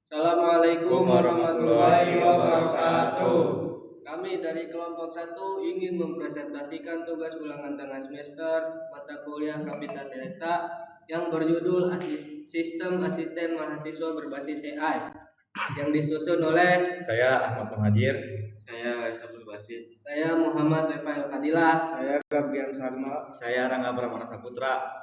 Assalamualaikum warahmatullahi wabarakatuh. Kami dari kelompok 1 ingin mempresentasikan tugas ulangan tengah semester mata kuliah Kapita Selekta yang berjudul Sistem Asisten Mahasiswa Berbasis AI yang disusun oleh Saya Ahmad Muhajir. Saya Sabul Basit. saya Muhammad Refael Fadilah. Saya Gabriel Sarma. Saya Rangga Pramana Saputra.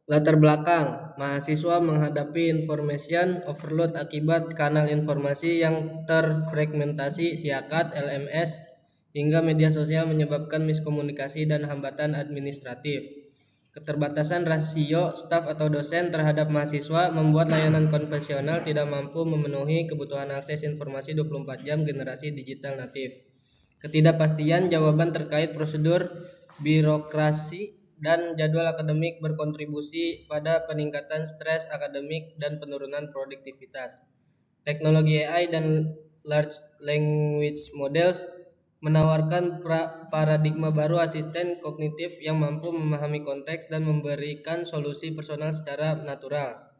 Latar belakang, mahasiswa menghadapi information overload akibat kanal informasi yang terfragmentasi SIAKAT, LMS, hingga media sosial menyebabkan miskomunikasi dan hambatan administratif. Keterbatasan rasio staf atau dosen terhadap mahasiswa membuat layanan konvensional tidak mampu memenuhi kebutuhan akses informasi 24 jam generasi digital natif. Ketidakpastian jawaban terkait prosedur birokrasi dan jadwal akademik berkontribusi pada peningkatan stres akademik dan penurunan produktivitas. Teknologi AI dan large language models menawarkan paradigma baru asisten kognitif yang mampu memahami konteks dan memberikan solusi personal secara natural.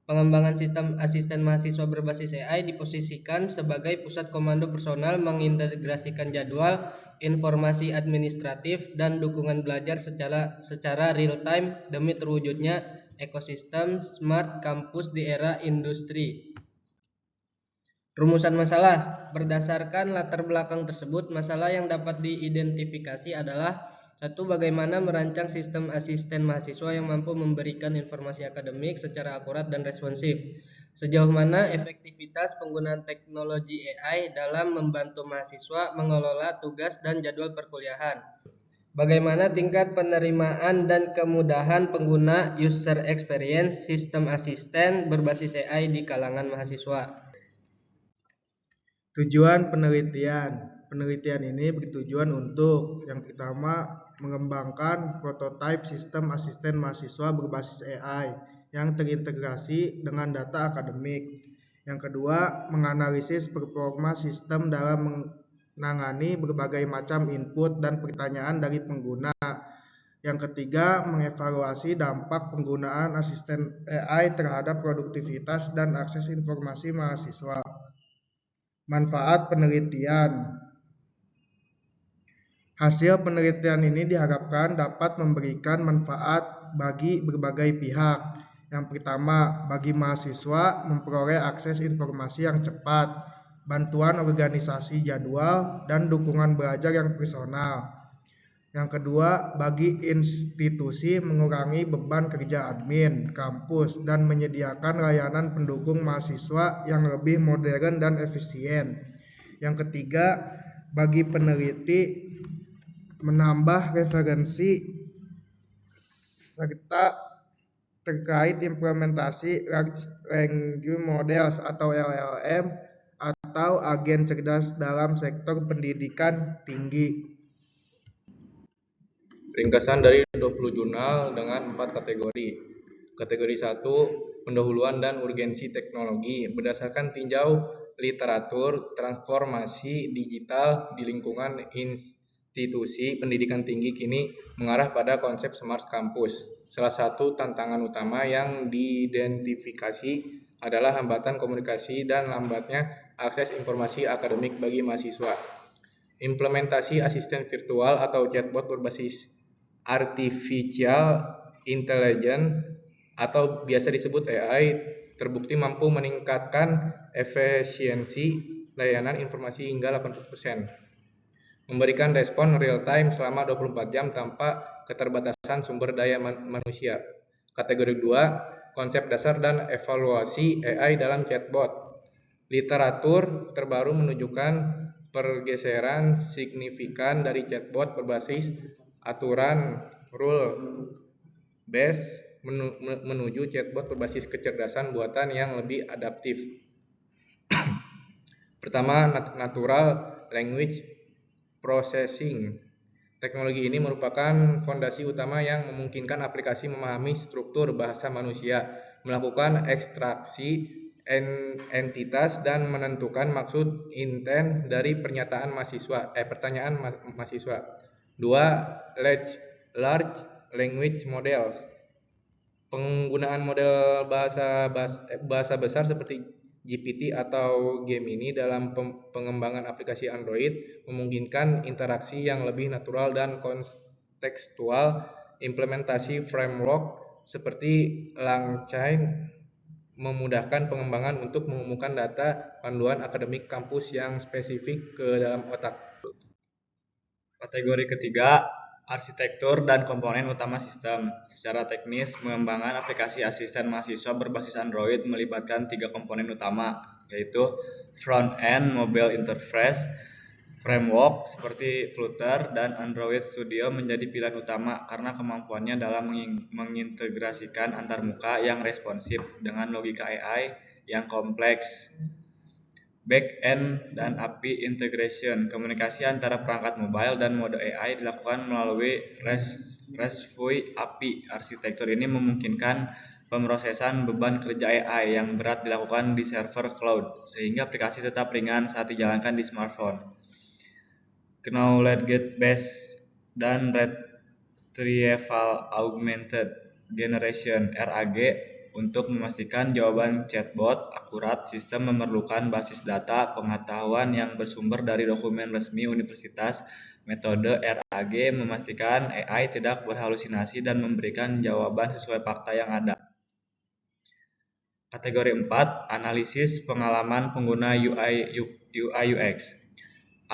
Pengembangan sistem asisten mahasiswa berbasis AI diposisikan sebagai pusat komando personal mengintegrasikan jadwal, informasi administratif, dan dukungan belajar secara real time demi terwujudnya ekosistem smart kampus di era industri. Rumusan masalah. Berdasarkan latar belakang tersebut, masalah yang dapat diidentifikasi adalah: 1. Bagaimana merancang sistem asisten mahasiswa yang mampu memberikan informasi akademik secara akurat dan responsif? Sejauh mana efektivitas penggunaan teknologi AI dalam membantu mahasiswa mengelola tugas dan jadwal perkuliahan? Bagaimana tingkat penerimaan dan kemudahan pengguna user experience sistem asisten berbasis AI di kalangan mahasiswa? Tujuan penelitian. Penelitian ini bertujuan untuk yang pertama mengembangkan prototipe sistem asisten mahasiswa berbasis AI yang terintegrasi dengan data akademik. Yang kedua, menganalisis performa sistem dalam menangani berbagai macam input dan pertanyaan dari pengguna. Yang ketiga, mengevaluasi dampak penggunaan asisten AI terhadap produktivitas dan akses informasi mahasiswa. Manfaat penelitian. Hasil penelitian ini diharapkan dapat memberikan manfaat bagi berbagai pihak. Yang pertama, bagi mahasiswa memperoleh akses informasi yang cepat, bantuan organisasi jadwal, dan dukungan belajar yang personal. Yang kedua, bagi institusi mengurangi beban kerja admin, kampus, dan menyediakan layanan pendukung mahasiswa yang lebih modern dan efisien. Yang ketiga, bagi peneliti menambah referensi serta terkait implementasi large language models atau LLM atau agen cerdas dalam sektor pendidikan tinggi. Ringkasan dari 20 jurnal dengan 4 kategori. Kategori 1, pendahuluan dan urgensi teknologi berdasarkan tinjau literatur transformasi digital di lingkungan institusi pendidikan tinggi kini mengarah pada konsep smart campus. Salah satu tantangan utama yang diidentifikasi adalah hambatan komunikasi dan lambatnya akses informasi akademik bagi mahasiswa. Implementasi asisten virtual atau chatbot berbasis artificial intelligence atau biasa disebut AI terbukti mampu meningkatkan efisiensi layanan informasi hingga 80%. Memberikan respon real time selama 24 jam tanpa keterbatasan sumber daya manusia. Kategori 2, konsep dasar dan evaluasi AI dalam chatbot. Literatur terbaru menunjukkan pergeseran signifikan dari chatbot berbasis aturan rule based menuju chatbot berbasis kecerdasan buatan yang lebih adaptif. Pertama, natural language processing. Teknologi ini merupakan fondasi utama yang memungkinkan aplikasi memahami struktur bahasa manusia, melakukan ekstraksi entitas dan menentukan maksud intent dari pertanyaan mahasiswa. 2. Large language models. Penggunaan model bahasa besar seperti GPT atau Gemini dalam pengembangan aplikasi Android memungkinkan interaksi yang lebih natural dan kontekstual. Implementasi framework seperti LangChain memudahkan pengembangan untuk mengumumkan data panduan akademik kampus yang spesifik ke dalam otak. Kategori ketiga, arsitektur dan komponen utama sistem. Secara teknis, pengembangan aplikasi asisten mahasiswa berbasis Android melibatkan 3 komponen utama, yaitu front-end mobile interface, framework seperti Flutter, dan Android Studio menjadi pilihan utama karena kemampuannya dalam mengintegrasikan antarmuka yang responsif dengan logika AI yang kompleks. Back-end dan API integration. Komunikasi antara perangkat mobile dan mode AI dilakukan melalui RESTful API. Arsitektur ini memungkinkan pemrosesan beban kerja AI yang berat dilakukan di server cloud, sehingga aplikasi tetap ringan saat dijalankan di smartphone. Knowledge Base dan Retrieval Augmented Generation (RAG). Untuk memastikan jawaban chatbot akurat, sistem memerlukan basis data pengetahuan yang bersumber dari dokumen resmi universitas. Metode RAG memastikan AI tidak berhalusinasi dan memberikan jawaban sesuai fakta yang ada. Kategori 4, analisis pengalaman pengguna UI/UX.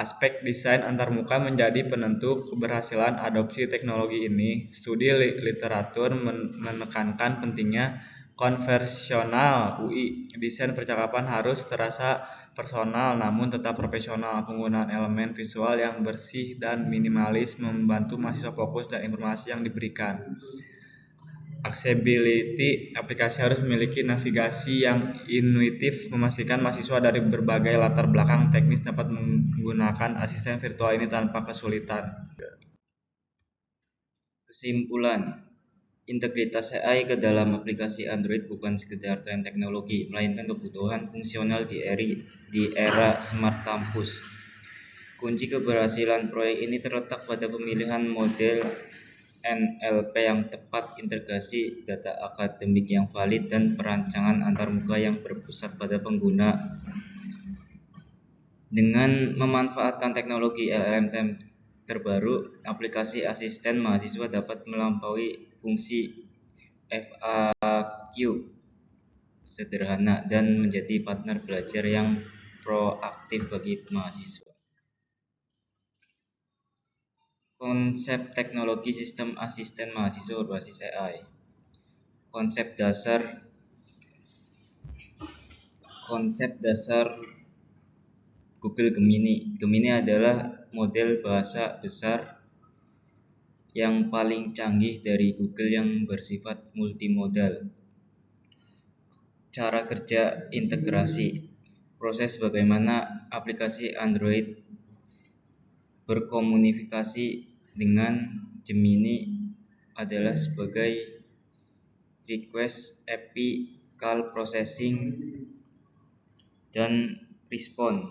Aspek desain antarmuka menjadi penentu keberhasilan adopsi teknologi ini. Studi literatur menekankan pentingnya konversional UI. Desain percakapan harus terasa personal namun tetap profesional. Penggunaan elemen visual yang bersih dan minimalis membantu mahasiswa fokus dan informasi yang diberikan. Accessibility, aplikasi harus memiliki navigasi yang intuitif, memastikan mahasiswa dari berbagai latar belakang teknis dapat menggunakan asisten virtual ini tanpa kesulitan. Kesimpulan, integritas AI ke dalam aplikasi Android bukan sekedar tren teknologi, melainkan kebutuhan fungsional di era smart campus. Kunci keberhasilan proyek ini terletak pada pemilihan model NLP yang tepat, integrasi data akademik yang valid, dan perancangan antarmuka yang berpusat pada pengguna. Dengan memanfaatkan teknologi LLM terbaru, aplikasi asisten mahasiswa dapat melampaui fungsi FAQ sederhana dan menjadi partner belajar yang proaktif bagi mahasiswa. Konsep teknologi sistem asisten mahasiswa berbasis AI. Konsep dasar Google Gemini. Gemini adalah model bahasa besar yang paling canggih dari Google yang bersifat multimodal. Cara kerja integrasi. Proses bagaimana aplikasi Android berkomunikasi dengan Gemini adalah sebagai request, API, call processing, dan respond.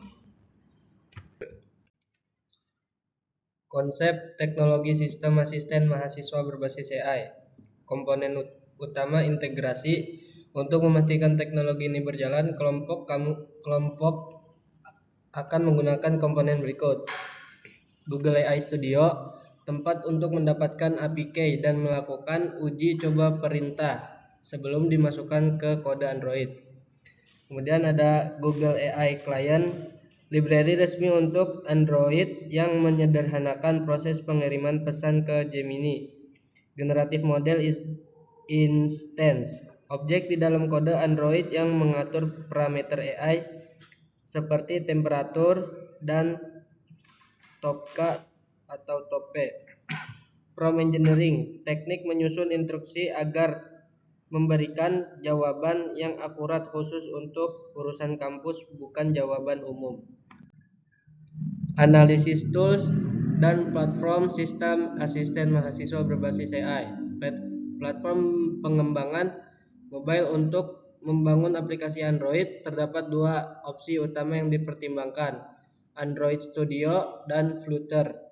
Konsep teknologi sistem asisten mahasiswa berbasis AI. Komponen utama integrasi. Untuk memastikan teknologi ini berjalan, kelompok akan menggunakan komponen berikut. Google AI Studio, tempat untuk mendapatkan APK dan melakukan uji coba perintah sebelum dimasukkan ke kode Android. Kemudian ada Google AI Client, library resmi untuk Android yang menyederhanakan proses pengiriman pesan ke Gemini. Generative Model Instance, objek di dalam kode Android yang mengatur parameter AI seperti temperatur dan Topka atau Tope. Prompt engineering, teknik menyusun instruksi agar memberikan jawaban yang akurat khusus untuk urusan kampus, bukan jawaban umum. Analisis tools dan platform sistem asisten mahasiswa berbasis AI. Platform pengembangan mobile untuk membangun aplikasi Android terdapat 2 opsi utama yang dipertimbangkan, Android Studio dan Flutter.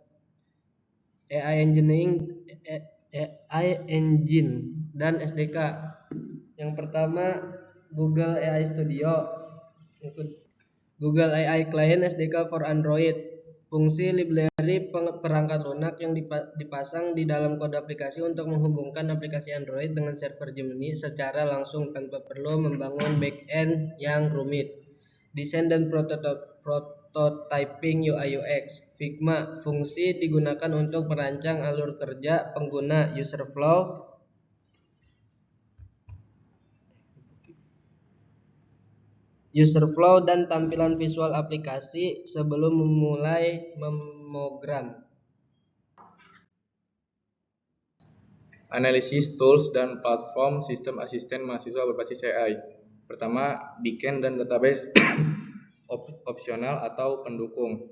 AI Engine dan SDK. Pertama, Google AI Studio. Google AI Client SDK for Android. Fungsi library perangkat lunak yang dipasang di dalam kode aplikasi untuk menghubungkan aplikasi Android dengan server Gemini secara langsung tanpa perlu membangun backend yang rumit. Desain dan prototyping UI UX. Figma. Fungsi digunakan untuk merancang alur kerja pengguna, user flow dan tampilan visual aplikasi sebelum memulai memogram. Analisis tools dan platform sistem asisten mahasiswa berbasis AI. Pertama, backend dan database opsional atau pendukung.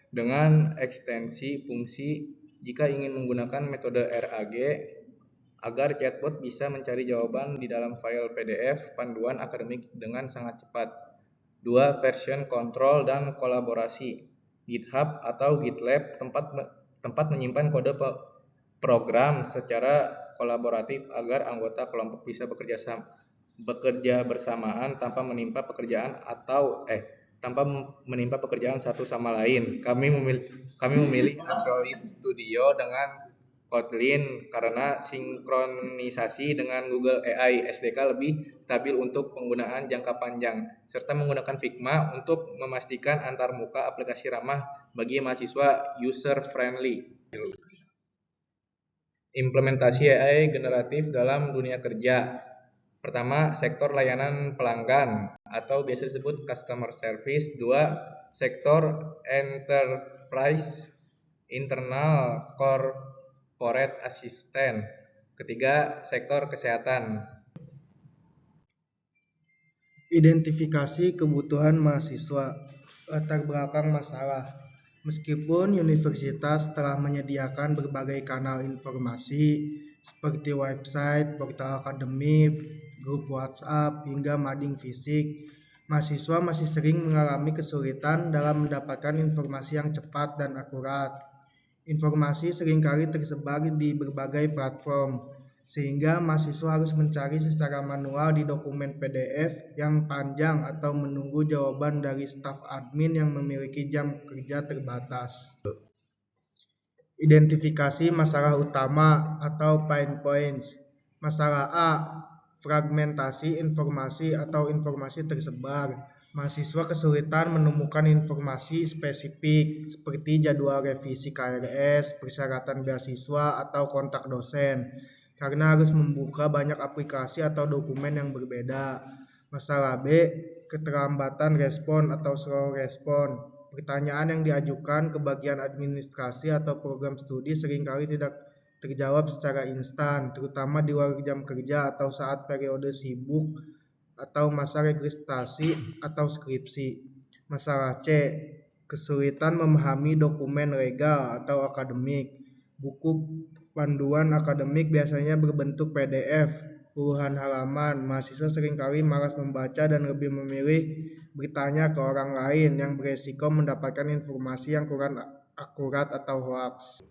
Dengan ekstensi fungsi jika ingin menggunakan metode RAG agar chatbot bisa mencari jawaban di dalam file PDF panduan akademik dengan sangat cepat. 2. Version control dan kolaborasi. GitHub atau GitLab tempat menyimpan kode program secara kolaboratif agar anggota kelompok bisa bekerja bersamaan tanpa menimpa pekerjaan satu sama lain. Kami memilih Android Studio dengan Kotlin karena sinkronisasi dengan Google AI SDK lebih stabil untuk penggunaan jangka panjang, serta menggunakan Figma untuk memastikan antarmuka aplikasi ramah bagi mahasiswa user-friendly. Implementasi AI generatif dalam dunia kerja. Pertama, sektor layanan pelanggan atau biasa disebut customer service. 2. Sektor enterprise, internal corporate assistant. Ketiga, sektor kesehatan. Identifikasi kebutuhan mahasiswa. Latar belakang masalah. Meskipun universitas telah menyediakan berbagai kanal informasi seperti website, portal akademik, grup WhatsApp, hingga mading fisik, mahasiswa masih sering mengalami kesulitan dalam mendapatkan informasi yang cepat dan akurat. Informasi seringkali tersebar di berbagai platform, sehingga mahasiswa harus mencari secara manual di dokumen PDF yang panjang atau menunggu jawaban dari staf admin yang memiliki jam kerja terbatas. Identifikasi masalah utama atau pain points. Masalah A. Fragmentasi informasi atau informasi tersebar. Mahasiswa kesulitan menemukan informasi spesifik seperti jadwal revisi KRS, persyaratan beasiswa, atau kontak dosen, karena harus membuka banyak aplikasi atau dokumen yang berbeda. Masalah B. Keterlambatan respon atau slow respon. Pertanyaan yang diajukan ke bagian administrasi atau program studi seringkali tidak terjawab secara instan, terutama di luar jam kerja atau saat periode sibuk atau masa registrasi atau skripsi. Masalah C. Kesulitan memahami dokumen legal atau akademik. Buku panduan akademik biasanya berbentuk PDF, puluhan halaman. Mahasiswa seringkali malas membaca dan lebih memilih bertanya ke orang lain yang beresiko mendapatkan informasi yang kurang akurat atau hoax.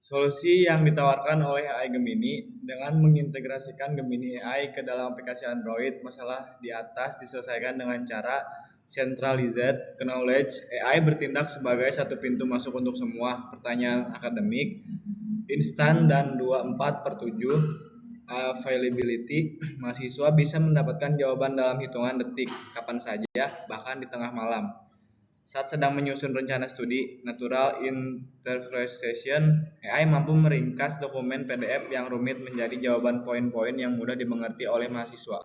Solusi yang ditawarkan oleh AI Gemini dengan mengintegrasikan Gemini AI ke dalam aplikasi Android. Masalah di atas diselesaikan dengan cara centralized knowledge. AI bertindak sebagai satu pintu masuk untuk semua pertanyaan akademik, instan dan 24/7 availability. Mahasiswa bisa mendapatkan jawaban dalam hitungan detik, kapan saja, bahkan di tengah malam. Saat sedang menyusun rencana studi, Natural Interpretation AI mampu meringkas dokumen PDF yang rumit menjadi jawaban poin-poin yang mudah dimengerti oleh mahasiswa.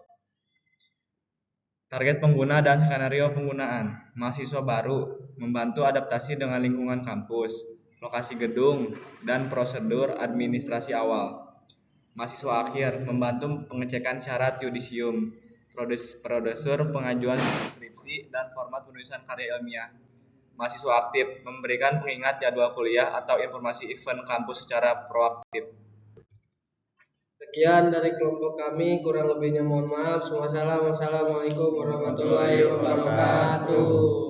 Target pengguna dan skenario penggunaan. Mahasiswa baru, membantu adaptasi dengan lingkungan kampus, lokasi gedung, dan prosedur administrasi awal. Mahasiswa akhir, membantu pengecekan syarat yudisium, prosedur pengajuan skripsi, dan format penulisan karya ilmiah. Mahasiswa aktif, memberikan pengingat jadwal kuliah atau informasi event kampus secara proaktif. Sekian dari kelompok kami, kurang lebihnya mohon maaf. Wassalamualaikum warahmatullahi wabarakatuh.